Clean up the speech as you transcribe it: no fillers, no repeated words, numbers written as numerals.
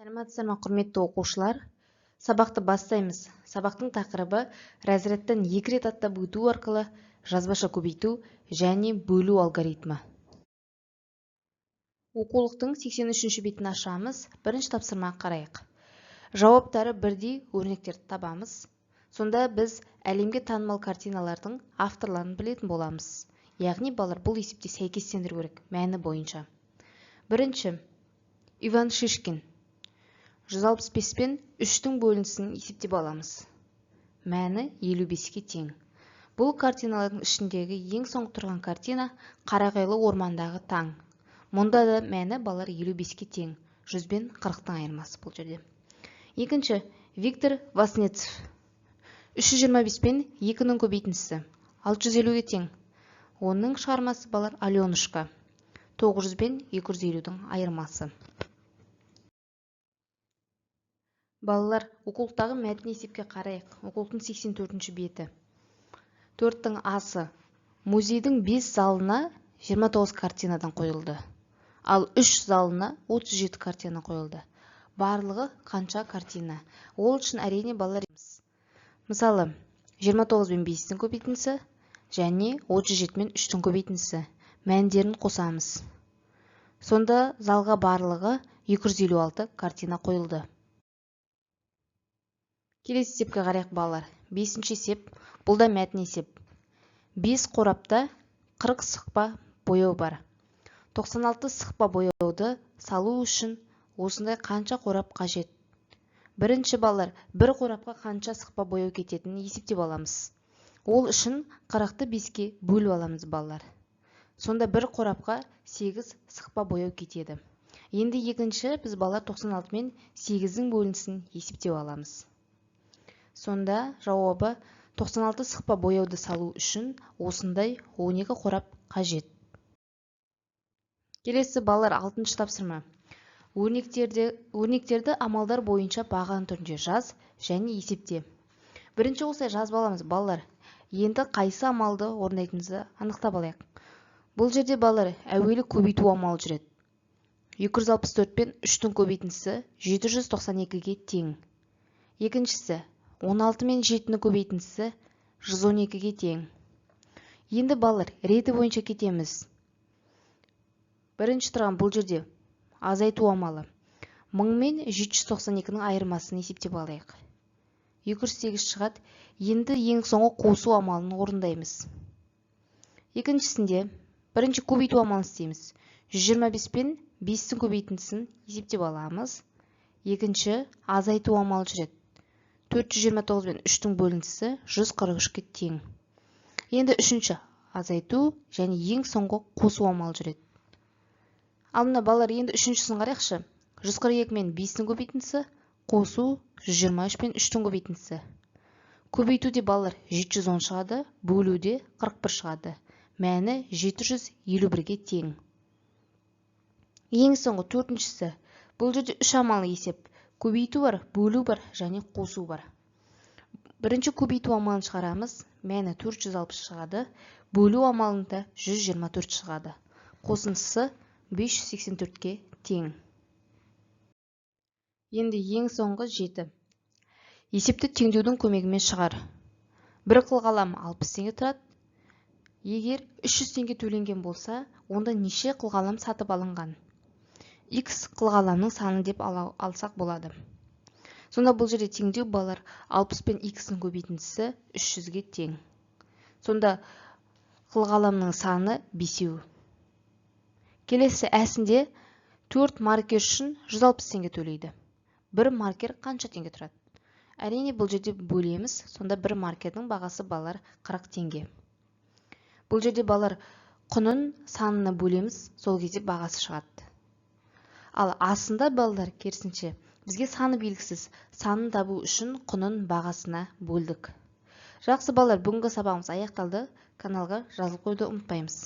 Сәлеметсіздер ме, құрметті оқушылар? Сабақты бастаймыз. Сабақтың тақырыбы разрядтан 2 рет аттап өту арқылы жазбаша көбейту және бөлу алгоритмі. Оқулықтың 83-ші бетін ашамыз. Бірінші тапсырмаға қарайық. Жауаптары бірдей өрнектерді табамыз. Сонда біз әлемге танымал картиналардың авторларын білетін боламыз. Яғни балалар бұл есепте сәйкестендіру керек мәні бойынша. Бірінші, Иван Шишкин. 165 пен 3-тің бөлінісін есептеп аламыз. Мәні 55-ке тең. Бұл картиналардың ішіндегі ең соңғы тұрған картина Қарағайлы ормандағы таң. Мұнда да мәні балалар 55-ке тең. 100 бен 40-тың айырмасы бұл жерде. Екінші, Виктор Васнецов. 325 пен 2-нің көбейтіндісі 650-ге тең. Оның шығармасы балалар Аленушка. 900 бен 250-дің айырмасы. Балалар, оқулықтағы мәтін есепке қарайық. Оқулықтың 84-ші беті. 4-тің асы. Музейдің 5 залына 29 картинадан қойылды. Ал 3 залына 37 картина қойылды. Барлығы қанша картина? Ол үшін әрине балалар еміз. Мысалы, 29 бен 5-тің көбейтіндісі және 37 мен 3-тің көбейтіндісі. Мәндерін қосамыз. Сонда залға барлығы 256 картина қойылды. Келесі есепке қарайық балалар. 5-ші есеп, бұл да мәтін есеп. 5 қорапта 40 сықпа бояу бар. 96 сықпа бояуды салу үшін осындай қанша қорап қажет? Бірінші балалар, бір қорапқа қанша сықпа бояу кететінін есептеп аламыз. Ол үшін 40-ты 5-ке бөліп аламыз балалар. Сонда бір қорапқа 8 сықпа бояу кетеді. Енді екінші біз балалар 96 мен 8-дің бөлінісін есептеп аламыз. Сонда жауабы 96 сықпа бояуды салу үшін осындай 12 қорап қажет. Келесі балалар 6-шы тапсырма. Өрнектерді амалдар бойынша баған түрінде жаз және есепте. Бірінші осылай жазып аламыз балалар. Енді қайсы амалды орындайтынымызды анықтап алайық. Бұл жерде балалар әуелі көбейту амалы жүреді. 264 пен 3-тің көбейтіндісі 792-ге тең. Екіншісі 16 мен 7-ні көбейтіндісі 112-ге тең. Енді балалар реті бойынша кетеміз. Бірінші тұрған бұл жерде азайту амалы. 1000 мен 792-нің айырмасын есептеп алайық. 208 шығады. Енді ең соңғы қосу амалын орындаймыз. Екіншісінде бірінші көбейту амалын істейміз. 125 пен 5-тің көбейтіндісін есептеп аламыз. Екінші азайту амалы жүреді. 429 мен 3-тің бөлінісі 143-ке тең. Енді үшінші азайту және ең соңғы қосу амалы жүреді. Ал мына балалар енді үшіншісін қарайықшы. 142 мен 5-тің көбейтіндісі қосу 123 пен 3-тің көбейтіндісі. Көбейтуде балалар 710 шығады, бөлуде 41 шығады. Мәні 751-ге тең. Ең соңғы төртіншісі. Бұл жерде 3 амалы есеп. Көбейту бар, бөлу бар және қосу бар. Бірінші көбейту амалын шығарамыз. Мәні 460 шығады. Бөлу амалында 124 шығады. Қосындысы 584-ке тең. Енді ең соңғы 7. Есепті теңдеудің көмегімен шығар. Бір қылғалам 60 теңге тұрады. Егер 300 теңге төленген болса, онда неше қылғалам сатып алынған? X қылғаламның саны деп алсақ болады. Сонда бұл жерде теңдеу балалар 60 пен X-ның көбейтіндісі 300-ге тең. Сонда қылғаламның саны 5. Келесі әсінде 4 маркер үшін 160 теңге төлейді. Бір маркер қанша теңге тұрады? Әрине бұл жерде бөлеміз. Сонда бір маркердің бағасы балалар 40 теңге. Бұл жерде балалар құнын санына бөлеміз. Сол кезде бағасы шығады. Ал асында балалар керісінше бізге саны белгісіз. Санын табу үшін құнын бағасына бөлдік. Жақсы балалар, бүгінгі сабағымыз аяқталды. Каналға жазылып қоюды ұмытпаймыз.